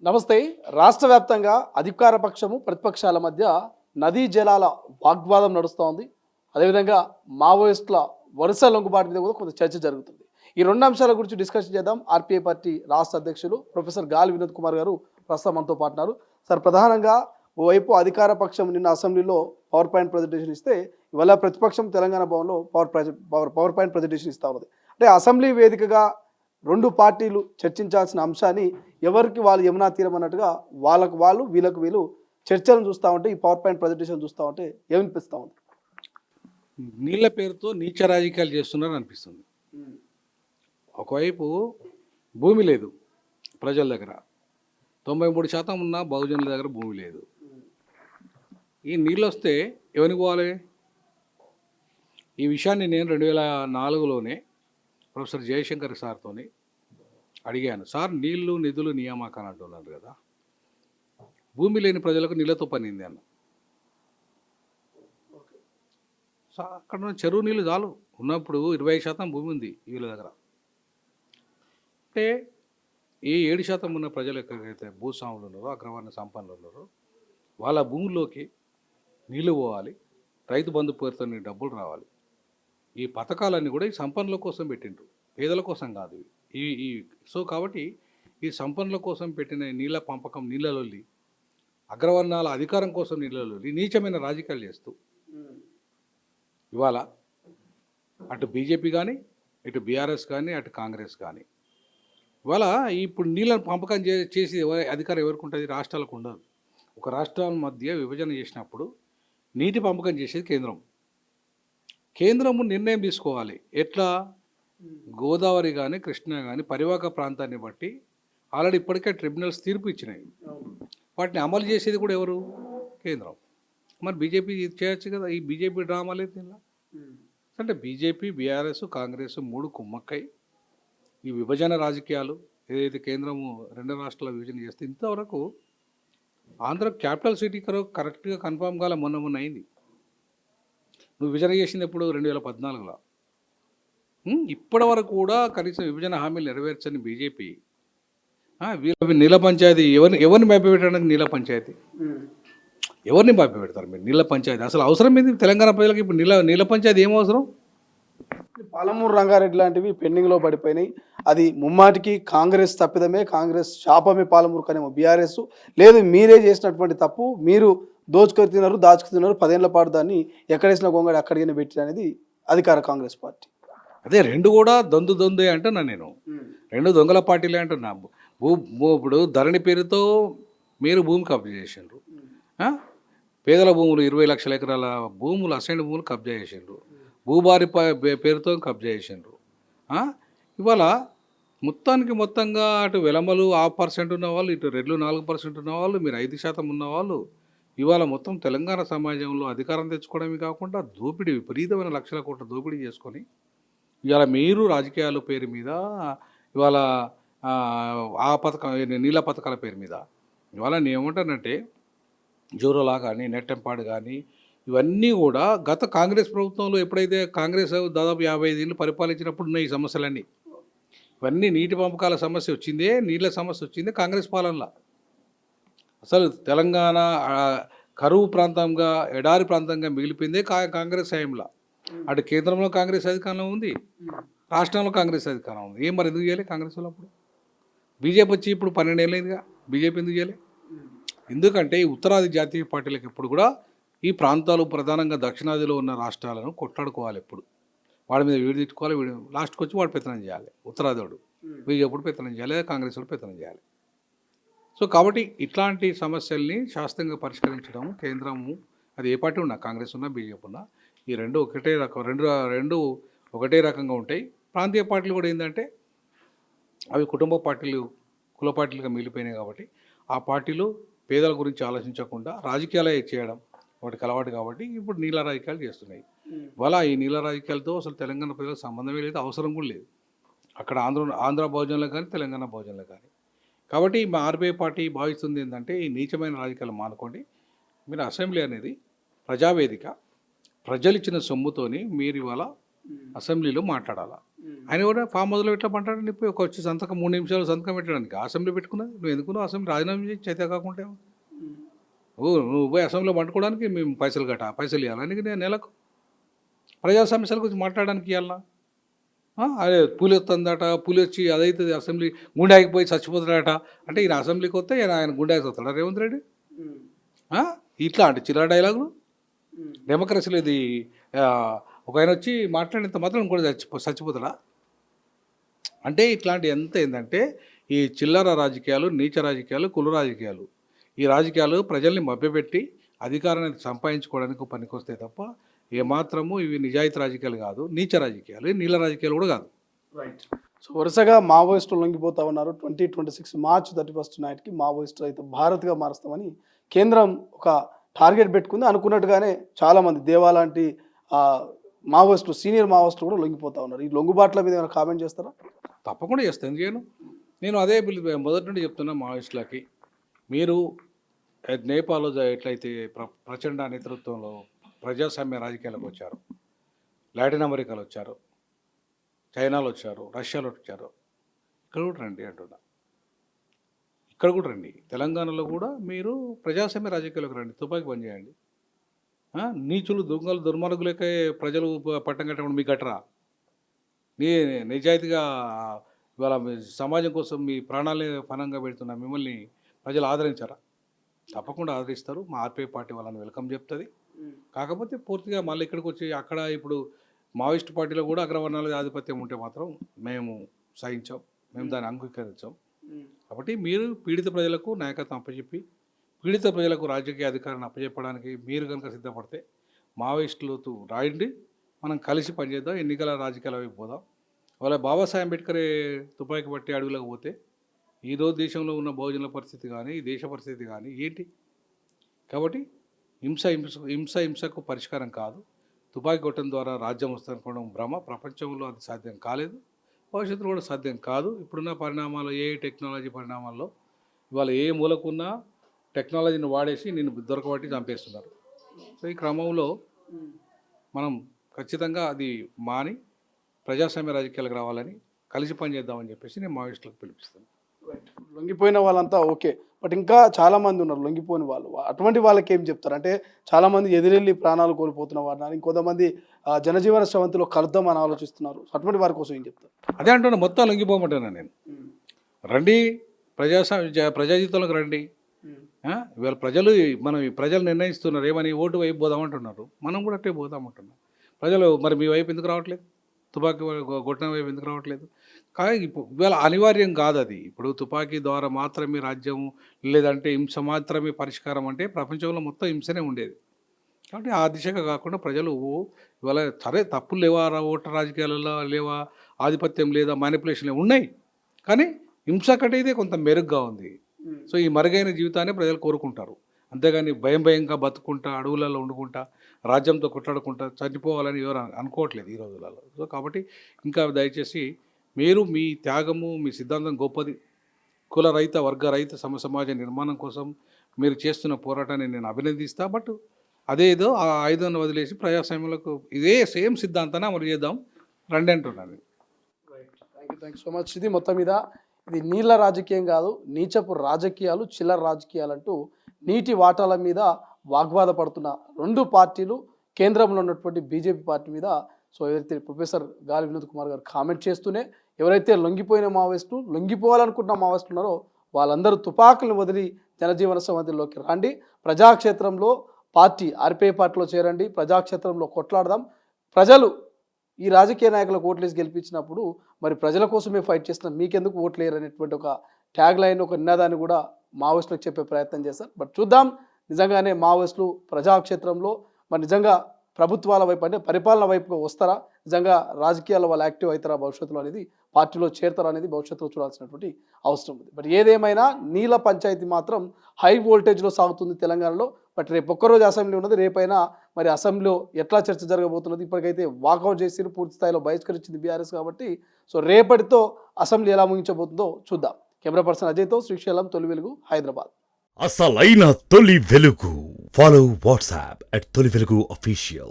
నమస్తే. రాష్ట్ర వ్యాప్తంగా అధికార పక్షము ప్రతిపక్షాల మధ్య నదీ జలాల వాగ్వాదం నడుస్తోంది. అదేవిధంగా మావోయిస్టుల వరుస లొంగుబాటు మీద కూడా కొంత చర్చ జరుగుతుంది. ఈ రెండు అంశాల గురించి డిస్కషన్ చేద్దాం. ఆర్పీఐ పార్టీ రాష్ట్ర అధ్యక్షులు ప్రొఫెసర్ గాలి వినోద్ కుమార్ గారు ప్రస్తుతం మనతో పాటు ఉన్నారు. సార్, ప్రధానంగా ఓవైపు అధికార పక్షం నిన్న అసెంబ్లీలో పవర్ పాయింట్ ప్రజెంటేషన్ ఇస్తే, ఇవాళ ప్రతిపక్షం తెలంగాణ భవన్లో పవర్ పాయింట్ ప్రజెంటేషన్ ఇస్తా ఉన్నది. అంటే అసెంబ్లీ వేదికగా రెండు పార్టీలు చర్చించాల్సిన అంశాన్ని ఎవరికి వాళ్ళు యమునా తీరం అన్నట్టుగా వాళ్ళకు వాళ్ళు వీళ్ళకు వీళ్ళు చర్చలను చూస్తూ ఉంటే, ఈ పవర్ పాయింట్ ప్రజెంటేషన్ చూస్తూ ఉంటే ఏమనిపిస్తూ ఉంది? నీళ్ల పేరుతో నీచ రాజకీయాలు చేస్తున్నారు అనిపిస్తుంది. ఒకవైపు భూమి లేదు ప్రజల దగ్గర, 93% ఉన్న బహుజనుల దగ్గర భూమి లేదు. ఈ నీళ్ళు వస్తే ఎవరికి పోవాలి? ఈ విషయాన్ని నేను 2004లోనే ప్రొఫెసర్ జయశంకర్ సార్తో అడిగాను. సార్, నీళ్లు నిధులు నియామకాలు అంటున్నారు కదా, భూమి లేని ప్రజలకు నీళ్ళతో పనింది అన్న. అక్కడ ఉన్న చెరువు నీళ్ళు చాలు, ఉన్నప్పుడు 25% భూమి ఉంది వీళ్ళ దగ్గర. అంటే ఈ 7% ఉన్న ప్రజలు ఎక్కడికైతే భూస్వాములు ఉన్నారో, అగ్రవర్ణ సంపన్నులు ఉన్నారో, వాళ్ళ భూముల్లోకి నీళ్ళు పోవాలి, రైతు బంధు పేరుతో డబ్బులు రావాలి. ఈ పథకాలన్నీ కూడా ఈ సంపన్నుల కోసం పెట్టిండ్రు, పేదల కోసం కాదు. సో కాబట్టి ఈ సంపన్నుల కోసం పెట్టిన నీళ్ళ పంపకం, నీళ్ళలొల్లి, అగ్రవర్ణాల అధికారం కోసం నీళ్ళలొల్లి నీచమైన రాజకీయాలు చేస్తూ ఇవాళ అటు బీజేపీ కానీ, ఇటు బీఆర్ఎస్ కానీ, అటు కాంగ్రెస్ కానీ ఇవాళ ఇప్పుడు నీళ్ళను పంపకం చేసి అధికారం ఎవరికి ఉంటుంది? రాష్ట్రాలకు ఉండదు. ఒక రాష్ట్రాల మధ్య విభజన చేసినప్పుడు నీటి పంపకం చేసేది కేంద్రము నిర్ణయం తీసుకోవాలి. ఎట్లా? గోదావరి కానీ, కృష్ణ కానీ పరివాహక ప్రాంతాన్ని బట్టి ఆల్రెడీ ఇప్పటికే ట్రిబ్యునల్స్ తీర్పు ఇచ్చినాయి. వాటిని అమలు చేసేది కూడా ఎవరు? కేంద్రం. మరి బీజేపీ చేయొచ్చు కదా. ఈ బీజేపీ డ్రామా లేదు దీనిలో. అంటే బీజేపీ, బీఆర్ఎస్, కాంగ్రెస్ మూడు కుమ్మక్కై ఈ విభజన రాజకీయాలు ఏదైతే కేంద్రము రెండు రాష్ట్రాల విభజన చేస్తే, ఇంతవరకు ఆంధ్ర క్యాపిటల్ సిటీ కరెక్ట్గా కన్ఫామ్ కాలే. మొన్న అయింది. నువ్వు విభజన చేసింది ఎప్పుడు? 2014లో. ఇప్పటి వరకు కూడా కనీసం విభజన హామీలు నెరవేర్చని బీజేపీ వీళ్ళ నీళ్ళ పంచాయతీ ఎవరిని భయపెట్టడానికి? నీళ్ళ పంచాయతీ ఎవరిని భయపెడతారు మీరు? నీళ్ళ పంచాయతీ అసలు అవసరం ఏంది తెలంగాణ ప్రజలకు? ఇప్పుడు నీళ్ళ పంచాయతీ ఏం అవసరం? పాలమూరు రంగారెడ్డి లాంటివి పెండింగ్లో పడిపోయినాయి. అది ముమ్మాటికి కాంగ్రెస్ తప్పిదమే, కాంగ్రెస్ శాపమే పాలమూరు. కానేమో బీఆర్ఎస్ లేదు, మీరే చేసినటువంటి తప్పు, మీరు దాచుకుతున్నారు 10 ఏళ్ల పాటు దాన్ని ఎక్కడేసిన గొంగడి అక్కడికైనా పెట్టి అనేది అధికార కాంగ్రెస్ పార్టీ. అదే రెండు కూడా దొందే అంటున్నా నేను. రెండు దొంగల పార్టీలే అంటున్నా. ఇప్పుడు ధరణి పేరుతో మీరు భూమి కబ్జా చేసిండ్రు. పేదల భూములు 20 లక్షల ఎకరాల భూములు, అసైన్ భూములు కబ్జా చేసిండ్రు. భూభారి పేరుతో కబ్జా చేసిండ్రు. ఇవాళ మొత్తంగా అటు వెలమలు 1% ఉన్న వాళ్ళు, ఇటు రెడ్లు 4% ఉన్న వాళ్ళు, మీరు 5% ఉన్న వాళ్ళు ఇవాళ మొత్తం తెలంగాణ సమాజంలో అధికారం తెచ్చుకోవడమే కాకుండా దోపిడీ, విపరీతమైన లక్షల కోట్ల దోపిడీ చేసుకొని ఇవాళ మీరు రాజకీయాల పేరు మీద ఇవాళ ఆ పథకం, నీళ్ళ పథకాల పేరు మీద ఇవాళ నేను ఏమంటానంటే, జోరోలా కానీ, నెట్టెంపాడు కానీ ఇవన్నీ కూడా గత కాంగ్రెస్ ప్రభుత్వంలో ఎప్పుడైతే కాంగ్రెస్ దాదాపు 55 ఏళ్ళు పరిపాలించినప్పుడు ఉన్నాయి ఈ సమస్యలన్నీ. ఇవన్నీ నీటి పంపకాల సమస్య వచ్చిందే, నీళ్ళ సమస్య వచ్చిందే కాంగ్రెస్ పాలనలో. అసలు తెలంగాణ కరువు ప్రాంతంగా, ఎడారి ప్రాంతంగా మిగిలిపోయిందే కాంగ్రెస్ హయాంలో. అటు కేంద్రంలో కాంగ్రెస్ అధికారంలో ఉంది, రాష్ట్రంలో కాంగ్రెస్ అధికారం ఉంది. ఏం మరి ఎందుకు చేయలే కాంగ్రెస్లో? అప్పుడు బీజేపీ వచ్చి ఇప్పుడు 12 ఏళ్ళైందిగా, బీజేపీ ఎందుకు చేయలే? ఎందుకంటే ఈ ఉత్తరాది జాతీయ పార్టీలకు ఎప్పుడు కూడా ఈ ప్రాంతాలు, ప్రధానంగా దక్షిణాదిలో ఉన్న రాష్ట్రాలను కొట్లాడుకోవాలి. ఎప్పుడు వాడి మీద వీడు తిట్టుకోవాలి, వీడు లాస్ట్కి వచ్చి వాడు పెత్తనం చేయాలి. ఉత్తరాదివాడు బీజేపీ పెత్తనం చేయాలి, కాంగ్రెస్ వాడు పెత్తనం చేయాలి. సో కాబట్టి ఇట్లాంటి సమస్యల్ని శాస్త్రంగా పరిష్కరించడం కేంద్రము, అది ఏ పార్టీ ఉన్నా, కాంగ్రెస్ ఉన్నా బీజేపీ ఉన్నా, ఈ రెండు ఒకటే రకం, రెండు ఒకటే రకంగా ఉంటాయి. ప్రాంతీయ పార్టీలు కూడా ఏంటంటే అవి కుటుంబ పార్టీలు, కుల పార్టీలుగా మిగిలిపోయినాయి. కాబట్టి ఆ పార్టీలు పేదల గురించి ఆలోచించకుండా రాజకీయాలే చేయడం వాటికి అలవాటు. కాబట్టి ఇప్పుడు నీళ్ళ రాజకీయాలు చేస్తున్నాయి. ఇవాళ ఈ నీళ్ళ రాజకీయాలతో అసలు తెలంగాణ ప్రజలకు సంబంధమే లేదు, అవసరం కూడా లేదు. అక్కడ ఆంధ్ర బహుజనులకు కానీ, తెలంగాణ బహుజనులకు కానీ. కాబట్టి మా ఆర్బీఐ పార్టీ భావిస్తుంది ఏంటంటే, ఈ నీచమైన రాజకీయాలు మానుకోండి. మీరు అసెంబ్లీ అనేది ప్రజావేదిక, ప్రజలు ఇచ్చిన సొమ్ముతోని మీరు ఇవాళ అసెంబ్లీలో మాట్లాడాలా. ఆయన కూడా ఫామ్ హౌస్లో ఎట్లా మాట్లాడండి, ఇప్పుడు ఒక వచ్చి సంతకం 3 నిమిషాలు సంతకం పెట్టడానికి అసెంబ్లీ పెట్టుకున్నది. నువ్వు ఎందుకు అసెంబ్లీ రాజీనామా చేసి చేతే కాకుండా నువ్వు పోయి అసెంబ్లీలో పండుకోవడానికి మేము పైసలు ఇవ్వాలి. అందుకే నేను నెలకు ప్రజా సమస్యల గురించి మాట్లాడడానికి ఇవ్వాలన్నా? అదే పులి వస్తుందట, పులి వచ్చి అదైతే అసెంబ్లీ గుండె ఆగిపోయి చచ్చిపోతాడట అంటే ఈయన అసెంబ్లీకి వస్తే ఆయన గుండె ఆగిపోతాడా రేవంత్ రెడ్డి? ఇట్లా అంటే చిల్లర డైలాగులు. డెమోక్రసీలో ఇది ఒక ఆయన వచ్చి మాట్లాడినంత మాత్రం కూడా చచ్చిపోతాడా అంటే ఇట్లాంటి ఎంత ఏంటంటే ఈ చిల్లర రాజకీయాలు, నీచ రాజకీయాలు, కుల రాజకీయాలు, ఈ రాజకీయాలు ప్రజల్ని మభ్యపెట్టి అధికారాన్ని సంపాదించుకోవడానికి పనికొస్తాయి తప్ప ఏమాత్రము ఇవి నిజాయితీ రాజకీయాలు కాదు, నీచ రాజకీయాలు, నీళ్ళ రాజకీయాలు కూడా కాదు. రైట్. సో వరుసగా మావోయిస్టులు లొంగిపోతా ఉన్నారు. 2026 మార్చ్ 31 నాటికి మావోయిస్టులు అయితే భారత్గా మారుస్తామని కేంద్రం ఒక టార్గెట్ పెట్టుకుంది. అనుకున్నట్టుగానే చాలామంది దేవా లాంటి మావోయిస్టులు, సీనియర్ మావోయిస్టులు కూడా లొంగిపోతా ఉన్నారు. ఈ లొంగుబాట్ల మీద ఏమైనా కామెంట్ చేస్తారా? తప్పకుండా చేస్తాను. చేయను నేను అదే మొదటి నుండి చెప్తున్నా మావోయిస్టులకి, మీరు నేపాల్లో ఎట్లయితే ప్రచండ నేతృత్వంలో ప్రజాస్వామ్య రాజకీయాలకు వచ్చారు, లాటిన్ అమెరికాలో వచ్చారు, చైనాలో వచ్చారు, రష్యాలో వచ్చారు, ఇక్కడ కూడా రండి అంటున్నా. ఇక్కడ కూడా రండి, తెలంగాణలో కూడా మీరు ప్రజాస్వామ్య రాజకీయాలకు రండి, తుపాకీ పని చేయండి. నీచులు, దొంగలు, దుర్మార్గులకే ప్రజలు పట్టం కట్టకుండా మీకు గట్రా నిజాయితీగా ఇవాళ సమాజం కోసం మీ ప్రాణాలే పణంగా పెడుతున్నా మిమ్మల్ని ప్రజలు ఆదరించారా? తప్పకుండా ఆదరిస్తారు. మా ఆర్పీ పార్టీ వాళ్ళని వెల్కమ్ చెప్తుంది. కాకపోతే పూర్తిగా మళ్ళీ ఇక్కడికి వచ్చి అక్కడ ఇప్పుడు మావోయిస్ట్ పార్టీలో కూడా అగ్రవర్ణాల ఆధిపత్యం ఉంటే మాత్రం మేము సహించాం, మేము దాన్ని అంగీకరించాం. కాబట్టి మీరు పీడిత ప్రజలకు నాయకత్వం అప్పచెప్పి పీడిత ప్రజలకు రాజకీయ అధికారాన్ని అప్పచెప్పడానికి మీరు కనుక సిద్ధపడితే మావోయిస్టులతో రాయండి, మనం కలిసి పనిచేద్దాం, ఎన్నికల రాజకీయాల వైపు పోదాం. వాళ్ళ బాబాసాహెబ్ అంబేద్కర్ తుపాకీ పట్టి అడుగులకు పోతే ఈరోజు దేశంలో ఉన్న బహుజనుల పరిస్థితి కానీ ఈ దేశ పరిస్థితి కానీ ఏంటి? కాబట్టి హింసకు పరిష్కారం కాదు. తుపాకీ కొట్టడం ద్వారా రాజ్యం వస్తుందనుకోవడం భ్రమ. ప్రపంచంలో అది సాధ్యం కాలేదు, భవిష్యత్తులో కూడా సాధ్యం కాదు. ఇప్పుడున్న పరిణామాలు, ఏ టెక్నాలజీ పరిణామాల్లో ఇవాళ ఏ మూలకున్నా టెక్నాలజీని వాడేసి నేను దొరకబట్టి చంపేస్తున్నారు. సో ఈ క్రమంలో మనం ఖచ్చితంగా అది మాని ప్రజాస్వామ్య రాజకీయాలకు రావాలని కలిసి పనిచేద్దామని చెప్పేసి నేను మావోయిస్టులకు పిలిపిస్తాను. లొంగిపోయిన వాళ్ళంతా ఓకే, బట్ ఇంకా చాలామంది ఉన్నారు లొంగిపోయిన వాళ్ళు. అటువంటి వాళ్ళకి ఏం చెప్తారు అంటే చాలామంది ఎదురెళ్ళి ప్రాణాలు కోల్పోతున్న వారిని, ఇంకొంతమంది జనజీవన శ్రవంతిలో కలుద్దామని ఆలోచిస్తున్నారు. అటువంటి వారి కోసం ఏం చెప్తారు? అదే అంటున్నా, మొత్తం లొంగిపోమంటున్నా నేను. రండి, ప్రజా జీవితంలోకి రండి. ఇవాళ ప్రజలు నిర్ణయిస్తున్నారు ఏమని, ఓటు వైపు పోదామంటున్నారు. మనం కూడా అట్టే పోదామంటున్నాం. ప్రజలు మరి మీ వైపు ఎందుకు రావట్లేదు? తుపాకీ కొట్టిన వైపు ఎందుకు రావట్లేదు? కానీ ఇవాళ అనివార్యం కాదు అది. ఇప్పుడు తుపాకీ ద్వారా మాత్రమే రాజ్యం, లేదంటే హింస మాత్రమే పరిష్కారం అంటే ప్రపంచంలో మొత్తం హింసనే ఉండేది. కాబట్టి ఆ దిశగా కాకుండా ప్రజలు ఇవాళ సరే తప్పులు లేవా, ఓటర్ రాజకీయాలలో లేవా, ఆధిపత్యం లేదా, మ్యానిపులేషన్ ఉన్నాయి, కానీ హింస కట్టేదే కొంత మెరుగ్గా ఉంది. సో ఈ మరుగైన జీవితాన్ని ప్రజలు కోరుకుంటారు. అంతేగాని భయంగా బతుకుంటా, అడవులలో వండుకుంటా, రాజ్యంతో కొట్లాడుకుంటా చనిపోవాలని ఎవరు అనుకోవట్లేదు ఈ రోజులలో. సో కాబట్టి ఇంకా దయచేసి మీరు మీ త్యాగము, మీ సిద్ధాంతం గొప్పది. కుల రహిత, వర్గ రహిత సమాజ నిర్మాణం కోసం మీరు చేస్తున్న పోరాటాన్ని నేను అభినందిస్తా. బట్ అదేదో ఆ ఆయుధాన్ని వదిలేసి ప్రజాస్వామ్యంలో ఇదే సేమ్ సిద్ధాంతాన్ని అమలు చేద్దాం రండి అంటున్నాను. Thank you so much. ఇది మొత్తం మీద ఇది నీళ్ళ రాజకీయం కాదు, నీచపు రాజకీయాలు, చిల్లర రాజకీయాలు అంటూ నీటి వాటాల మీద వాగ్వాద పడుతున్న రెండు పార్టీలు, కేంద్రంలో ఉన్నటువంటి బీజేపీ పార్టీ మీద సో ఎవరైతే ప్రొఫెసర్ గాలి వినోద్ కుమార్ గారు కామెంట్ చేస్తూనే ఎవరైతే లొంగిపోయిన మావోయిస్టులు, లొంగిపోవాలనుకుంటున్న మావోయిస్టులు ఉన్నారో వాళ్ళందరూ తుపాకులను వదిలి జనజీవన సమితిలోకి రండి, ప్రజాక్షేత్రంలో పార్టీ ఆర్పీఐ పార్టీలో చేరండి, ప్రజాక్షేత్రంలో కొట్లాడదాం. ప్రజలు ఈ రాజకీయ నాయకులకు ఓట్లేసి గెలిపించినప్పుడు మరి ప్రజల కోసమే ఫైట్ చేస్తున్న మీకెందుకు ఓట్లేరు అనేటువంటి ఒక ట్యాగ్ లైన్, ఒక నినాదాన్ని కూడా మావోయిస్టులకు చెప్పే ప్రయత్నం చేశారు. బట్ చూద్దాం నిజంగానే మావోయిస్టులు ప్రజాక్షేత్రంలో మరి నిజంగా ప్రభుత్వాల వైపు అంటే పరిపాలన వైపు వస్తారా, నిజంగా రాజకీయాల్లో వాళ్ళు యాక్టివ్ అవుతారా భవిష్యత్తులో అనేది, పార్టీలో చేరతారా అనేది భవిష్యత్తులో చూడాల్సినటువంటి అవసరం ఉంది. బట్ ఏదేమైనా నీళ్ళ పంచాయతీ మాత్రం హై వోల్టేజ్లో సాగుతుంది తెలంగాణలో. బట్ రేపు ఒక్కరోజు అసెంబ్లీ ఉన్నది, రేపైనా మరి అసెంబ్లీలో ఎట్లా చర్చ జరగబోతున్నది. ఇప్పటికైతే వాకౌట్ చేసి పూర్తి స్థాయిలో బహిష్కరించింది బీఆర్ఎస్ కాబట్టి సో రేపటితో అసెంబ్లీ ఎలా ముగించబోతుందో చూద్దాం. కెమెరా పర్సన్ అజయ్తో శ్రీశైలం, తొలి వెలుగు, హైదరాబాద్. అసలైన తొలి వెలుగు. ఫాలో వాట్సాప్ @తొలి వెలుగు official.